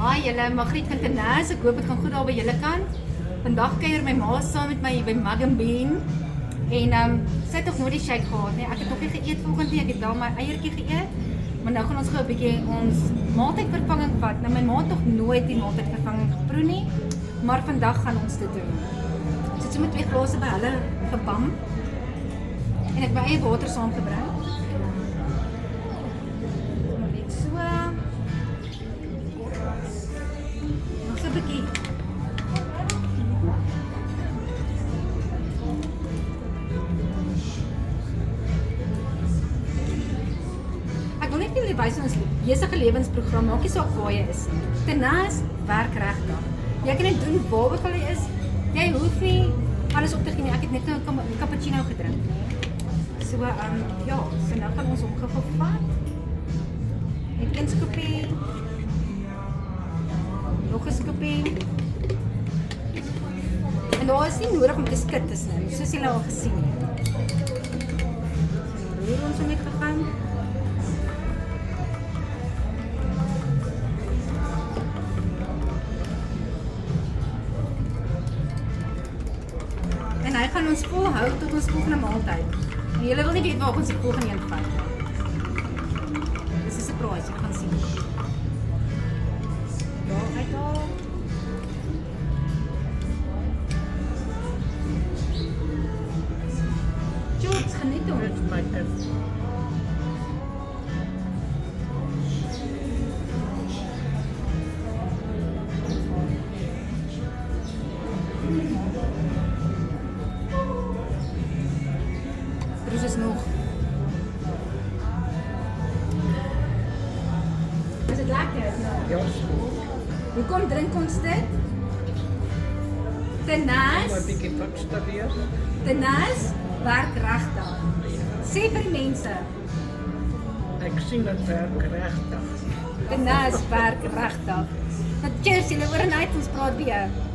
Hi julle, Margriet van Tenas, ek hoop dit gaan goed daar by julle kant. Vandag kuier my ma saam met my hier by Mug and Bean. En sy het nog nooit die shake gehad nie. Ek het nog nie geëet volgende week, ek het daar my eiertjie geëet. Maar nou gaan ons gou 'n bietjie ons maaltydvervanging vat. Nou my ma het nog nooit die maaltydvervanging geproe nie, maar vandag gaan ons dit doen. Ek sit so met 2 glase by hulle gebam. En ek het my eie water saamgebring. Net so. Nog so 'n bietjie. Ek wil net jullie wys ons besige lewensprogram, maak nie saak waar jy is. Tenas werk regtig. Jy kan dit doen waar ook al jy is. Jy hoef nie alles op te gee nie. Ek het net nou 'n cappuccino gedrink. So ja, so nou gaan ons hom gou vat. Net 'n skoppie. Nog 'n skoppie. En daar is nie nodig om te skit tussenin, soos julle al gesien het. Roer ons hom net gegaan. En hy gaan ons volhou tot ons volgende maaltyd. En julle wil nie weet waar ons die volgende een vat. Dis 'n surprise, julle gaan sien. Daar uit al. George, geniet hom. Dit is my kind. Broes is nog. Is dit lekker? Ja, Hoekom drink ons dit? Tenas. maar 'n bietjie fikster weer. Tenas werk regtig. Sê vir die mense, Ek sien dit werk regtig. Tenas werk regtig. Nou cheers julle oor en uit, ons praat weer.